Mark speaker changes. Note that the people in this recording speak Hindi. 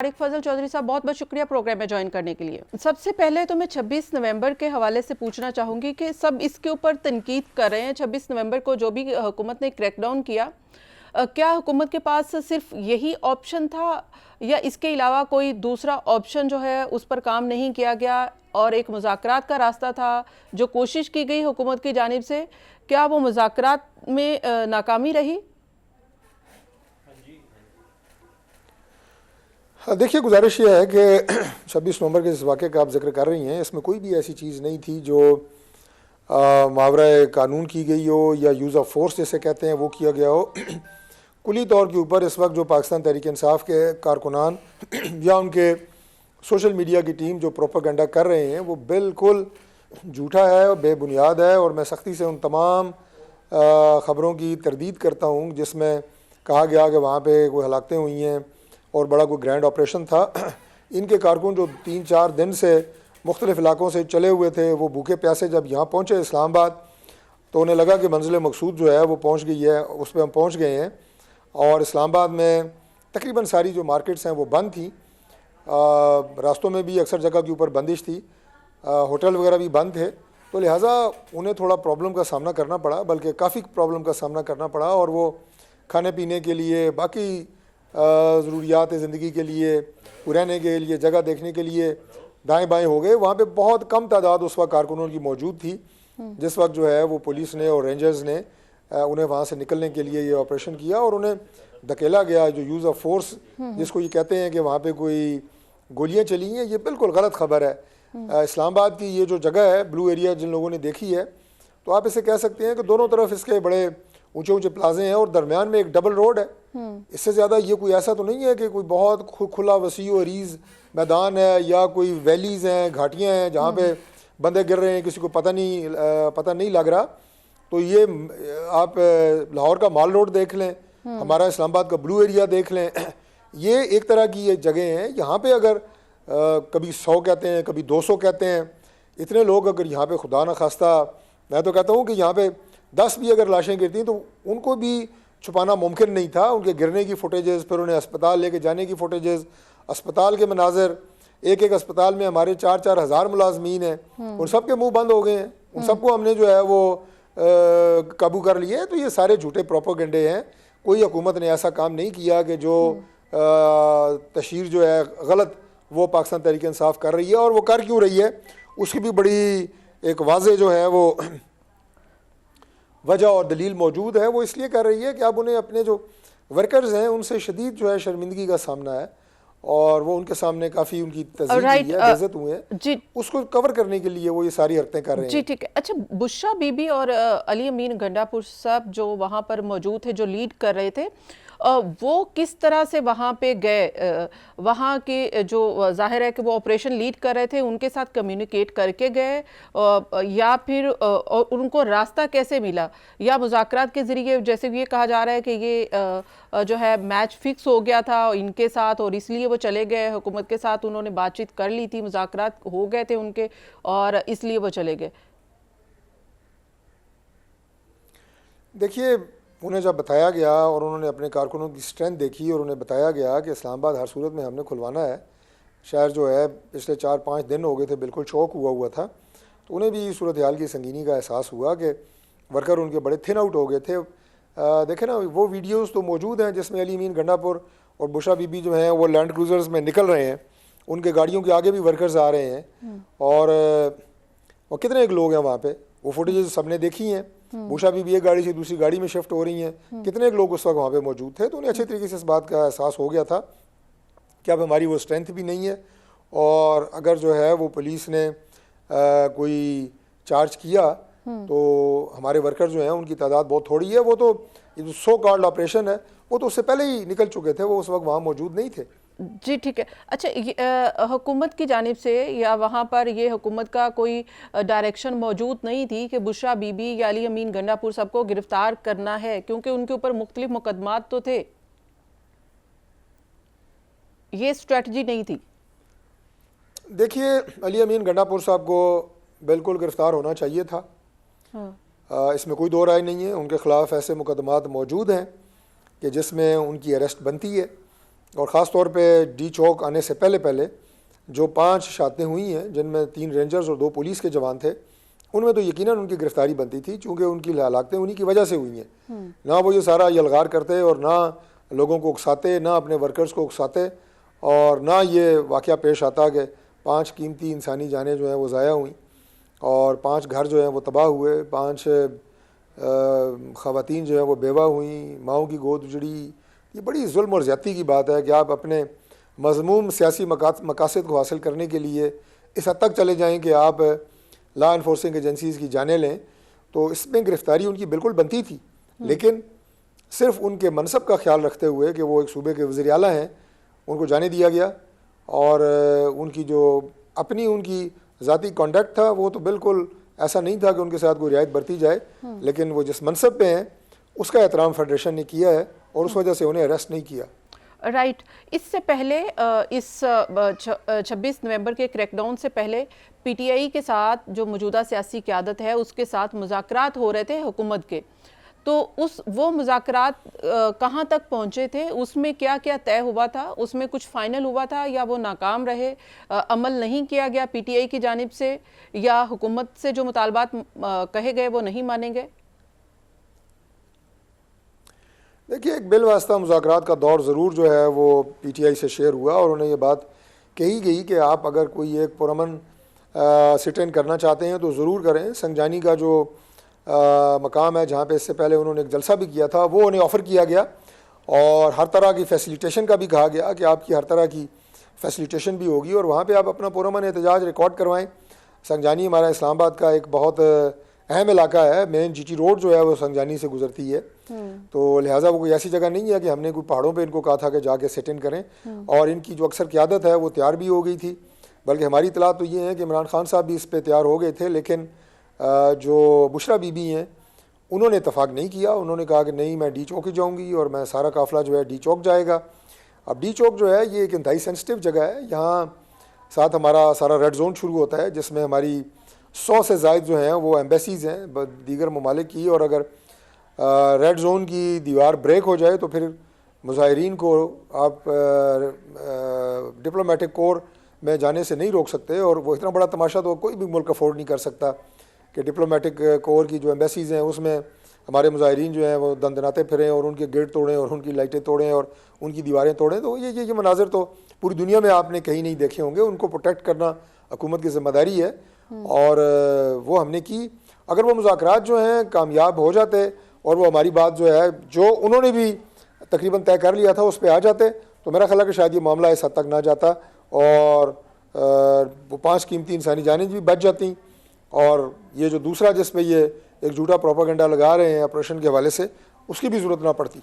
Speaker 1: तारिक फजल चौधरी साहब, बहुत बहुत शुक्रिया प्रोग्राम में ज्वाइन करने के लिए। सबसे पहले तो मैं 26 नवंबर के हवाले से पूछना चाहूँगी कि सब इसके ऊपर तनकीद कर रहे हैं। 26 नवंबर को जो भी हुकूमत ने क्रैकडाउन किया, क्या हुकूमत के पास सिर्फ यही ऑप्शन था या इसके अलावा कोई दूसरा ऑप्शन जो है उस पर काम नहीं किया गया और एक मुज़ाकरात का रास्ता था जो कोशिश की गई हुकूमत की जानिब से, क्या वो मुज़ाकरात में नाकामी रही?
Speaker 2: देखिए, गुजारिश ये है कि 26 नवंबर के इस वाक़े का आप जिक्र कर रही हैं, इसमें कोई भी ऐसी चीज़ नहीं थी जो मावरा कानून की गई हो या यूज़ ऑफ फोर्स जैसे कहते हैं वो किया गया हो। कुली तौर के ऊपर इस वक्त जो पाकिस्तान तहरीक इंसाफ के कारकुनान या उनके सोशल मीडिया की टीम जो प्रोपेगेंडा कर रहे हैं वो बिल्कुल झूठा है और बेबुनियाद है, और मैं सख्ती से उन तमाम ख़बरों की तरदीद करता हूँ जिसमें कहा गया कि वहाँ पे कोई हलाकतें हुई हैं और बड़ा कोई ग्रैंड ऑपरेशन था। इनके कारकुन जो 3-4 दिन से मुख्तलिफ़ इलाकों से चले हुए थे, वो भूखे प्यासे जब यहाँ पहुँचे इस्लामाबाद तो उन्हें लगा कि मंजिल मकसूद जो है वो पहुँच गई है, उस पर हम पहुँच गए हैं। और इस्लामाबाद में तकरीबन सारी जो मार्केट्स हैं वो बंद थी, रास्तों में भी अक्सर जगह के ऊपर बंदिश थी, होटल वगैरह भी बंद थे, तो लिहाजा उन्हें थोड़ा प्रॉब्लम का सामना करना पड़ा, बल्कि काफ़ी प्रॉब्लम का सामना करना पड़ा। और वो खाने पीने के लिए, बाकी ज़रूरियात ज़िंदगी के लिए, रहने के लिए, जगह देखने के लिए दाएं बाएं हो गए। वहाँ पे बहुत कम तादाद उस वक्त कारकुनों की मौजूद थी जिस वक्त जो है वो पुलिस ने और रेंजर्स ने उन्हें वहाँ से निकलने के लिए ये ऑपरेशन किया और उन्हें धकेला गया। जो यूज़ ऑफ फोर्स जिसको ये कहते हैं कि वहाँ पे कोई गोलियाँ चली हैं, ये बिल्कुल गलत खबर है। इस्लामाबाद की ये जो जगह है ब्लू एरिया, जिन लोगों ने देखी है, तो आप इसे कह सकते हैं कि दोनों तरफ इसके बड़े ऊंचे ऊंचे प्लाजे हैं और दरमियान में एक डबल रोड है। इससे ज़्यादा ये कोई ऐसा तो नहीं है कि कोई बहुत खुला वसी और अरीज़ मैदान है या कोई वैलीज़ हैं, घाटियाँ हैं जहाँ पे बंदे गिर रहे हैं, किसी को पता नहीं लग रहा। तो ये आप लाहौर का माल रोड देख लें, हमारा इस्लामाबाद का ब्लू एरिया देख लें, ये एक तरह की ये जगह हैं। यहाँ पे अगर कभी 100 कहते हैं, कभी 200 कहते हैं, इतने लोग अगर यहाँ पे खुदा न खास्ता, मैं तो कहता हूँ कि यहाँ पे 10 भी अगर लाशें गिरती तो उनको भी छुपाना मुमकिन नहीं था। उनके गिरने की फुटेजेस, फिर उन्हें अस्पताल लेके जाने की फुटेजेस, अस्पताल के मनाजर, एक एक अस्पताल में हमारे 4-4 हज़ार मुलाजमीन हैं, उन सब के मुंह बंद हो गए हैं, उन सबको हमने जो है वो काबू कर लिए। तो ये सारे झूठे प्रोपेगेंडे हैं। कोई हुकूमत ने ऐसा काम नहीं किया कि जो तशहीर जो है गलत वो पाकिस्तान तहरीक इंसाफ कर रही है। और वो कर क्यों रही है उसकी भी बड़ी एक वाज़े जो है वो वजह और दलील मौजूद है। वो इसलिए कर रही है कि अब उन्हें अपने जो वर्कर्स हैं उनसे शदीद जो है शर्मिंदगी का सामना है और वो उनके सामने काफ़ी उनकी तज़ीज़ हुई है, बेइज्जत हुए हैं, उसको कवर करने के लिए वो ये सारी हरकतें कर रहे हैं।
Speaker 1: जी ठीक है। अच्छा, बुशरा बीबी और अली अमीन गंडापुर साहब जो वहाँ पर मौजूद थे, जो लीड कर रहे थे, वो किस तरह से वहाँ पे गए? वहाँ के जो जाहिर है कि वो ऑपरेशन लीड कर रहे थे, उनके साथ कम्युनिकेट करके गए या फिर उनको रास्ता कैसे मिला, या मुज़ाकरात के ज़रिए, जैसे ये कहा जा रहा है कि ये जो है मैच फिक्स हो गया था इनके साथ और इसलिए वो चले गए, हुकूमत के साथ उन्होंने बातचीत कर ली थी, मुज़ाकरात हो गए थे उनके और इसलिए वो चले गए?
Speaker 2: देखिए, उन्हें जब बताया गया और उन्होंने अपने कारकुनों की स्ट्रेंथ देखी और उन्हें बताया गया कि इस्लामाबाद हर सूरत में हमने खुलवाना है, शहर जो है पिछले 4-5 दिन हो गए थे बिल्कुल चौक हुआ था, तो उन्हें भी सूरत हाल की संगीनी का एहसास हुआ कि वर्कर उनके बड़े थिन आउट हो गए थे। देखें ना, वो वीडियोज़ तो मौजूद हैं जिसमें अली अमीन गंडापुर और बुशरा बीबी जो हैं वो लैंड क्रूज़र्स में निकल रहे हैं, उनके गाड़ियों के आगे भी वर्कर्स आ रहे हैं और कितने एक लोग हैं वहाँ पे, वो फुटेजेस सबने देखी हैं। बुशरा बीबी एक गाड़ी से दूसरी गाड़ी में शिफ्ट हो रही हैं, कितने एक लोग उस वक्त वहाँ पे मौजूद थे। तो उन्हें अच्छे तरीके से इस बात का एहसास हो गया था कि अब हमारी वो स्ट्रेंथ भी नहीं है और अगर जो है वो पुलिस ने कोई चार्ज किया तो हमारे वर्कर जो हैं उनकी तादाद बहुत थोड़ी है। वो तो ये जो सो कॉल्ड ऑपरेशन है वो तो उससे पहले ही निकल चुके थे, वो उस वक्त वहाँ मौजूद नहीं थे।
Speaker 1: जी ठीक है। अच्छा, हुकूमत की जानिब से या वहाँ पर ये हुकूमत का कोई डायरेक्शन मौजूद नहीं थी कि बुशरा बीबी या अली अमीन गंडापुर सबको गिरफ्तार करना है, क्योंकि उनके ऊपर मुख्तलिफ मुकदमात तो थे, ये स्ट्रेटजी नहीं थी?
Speaker 2: देखिए, अली अमीन गंडापुर साहब को बिल्कुल गिरफ्तार होना चाहिए था। इसमें कोई दो राय नहीं है। उनके ख़िलाफ़ ऐसे मुकदमात मौजूद हैं कि जिसमें उनकी अरेस्ट बनती है। और ख़ास तौर पे डी चौक आने से पहले पहले जो 5 शातें हुई हैं, जिनमें 3 रेंजर्स और 2 पुलिस के जवान थे, उनमें तो यकीनन उनकी गिरफ्तारी बनती थी, चूँकि उनकी हलाकतें उन्हीं की वजह से हुई हैं। ना वो ये सारा यलगार करते और ना लोगों को उकसाते, ना अपने वर्कर्स को उकसाते, और ना ये वाक़या पेश आता कि 5 कीमती इंसानी जानें जो हैं वो ज़ाया हुई और 5 घर जो हैं वो तबाह हुए, 5 ख़वातीन जो हैं वो बेवा हुई, माओं की गोद उजड़ी। ये बड़ी जुल्म और ज़्यादती की बात है कि आप अपने मज़मूम सियासी मकासद को हासिल करने के लिए इस हद तक चले जाएँ कि आप लॉ इन्फोर्सिंग एजेंसीज़ की जानें लें। तो इसमें गिरफ़्तारी उनकी बिल्कुल बनती थी, लेकिन सिर्फ उनके मनसब का ख्याल रखते हुए कि वो एक सूबे के वज़ीर आला हैं, उनको जाने दिया गया। और उनकी जो अपनी उनकी ज़ाती कॉन्डक्ट था वो तो बिल्कुल ऐसा नहीं था कि उनके साथ कोई रियायत बरती जाए, लेकिन वो जिस मनसब पे हैं उसका एहतराम फेडरेशन ने किया है और उस वजह से उन्हें अरेस्ट नहीं किया।
Speaker 1: राइट। इससे पहले इस 26 नवंबर के क्रैकडाउन से पहले पीटीआई के साथ जो मौजूदा सियासी क़यादत है उसके साथ मुज़ाकरात हो रहे थे हुकूमत के, तो वो मुज़ाकरात कहाँ तक पहुँचे थे? उसमें क्या क्या तय हुआ था? उसमें कुछ फाइनल हुआ था या वो नाकाम रहे, अमल नहीं किया गया पीटीआई की जानिब से, या हुकूमत से जो मुतालबात कहे गए वो नहीं माने गए?
Speaker 2: देखिए, एक बिलवास्ता मुज़ाकरात का दौर ज़रूर जो है वो पीटीआई से शेयर हुआ और उन्हें ये बात कही गई कि आप अगर कोई एक पुरअमन सिट इन करना चाहते हैं तो ज़रूर करें। संजानी का जो मकाम है जहाँ पे इससे पहले उन्होंने एक जलसा भी किया था, वो उन्हें ऑफ़र किया गया और हर तरह की फैसिलिटेशन का भी कहा गया कि आपकी हर तरह की फैसिलिटेशन भी होगी और वहाँ पे आप अपना पुरअमन एहतजाज रिकॉर्ड करवाएं। संजानी हमारा इस्लामाबाद का एक बहुत अहम इलाका है, मेन जीटी रोड जो है वो संजानी से गुजरती है, तो लिहाजा वो कोई ऐसी जगह नहीं है कि हमने कोई पहाड़ों पे इनको कहा था कि जाके सेट इन करें। और इनकी जो अक्सर क़यादत है वो तैयार भी हो गई थी, बल्कि हमारी इतला तो ये है कि इमरान खान साहब भी इस पर तैयार हो गए थे, लेकिन जो बुशरा बीबी हैं उन्होंने इतफाक़ नहीं किया। उन्होंने कहा कि नहीं, मैं डी चौक ही जाऊँगी और मैं सारा काफ़िला जो है डी चौक जाएगा। अब डी चौक जो है ये एक इंतहाई सेंसिटिव जगह है, यहाँ साथ हमारा सारा रेड जोन शुरू होता है जिसमें हमारी 100 से ज़ायद जो हैं वो एम्बेसीज़ हैं दीगर ममालिक की, और अगर रेड जोन की दीवार ब्रेक हो जाए तो फिर मुजाहिरीन को आप डिप्लोमेटिक कोर में जाने से नहीं रोक सकते। और वो इतना बड़ा तमाशा तो कोई भी मुल्क अफोर्ड नहीं कर सकता कि डिप्लोमेटिक कोर की जो एम्बेसीज़ हैं उसमें हमारे मुजाहिरीन जो हैं वो दंदनाते फिरें और उनके गेट तोड़ें और उनकी लाइटें तोड़ें और उनकी दीवारें तोड़ें। तो ये मनाजिर तो पूरी दुनिया में आपने कहीं नहीं देखे होंगे। उनको प्रोटेक्ट करना हुकूमत की ज़िम्मेदारी है और वो हमने की। अगर वो मुज़ाकरात जो हैं कामयाब हो जाते और वो हमारी बात जो है जो उन्होंने भी तकरीबन तय कर लिया था उस पर आ जाते, तो मेरा ख्याल है कि शायद ये मामला इस हद तक ना जाता और वो 5 कीमती इंसानी जानें भी बच जाती। और ये जो दूसरा जिस पे ये एक झूठा प्रोपागेंडा लगा रहे हैं ऑपरेशन के हवाले से, उसकी भी ज़रूरत ना पड़ती।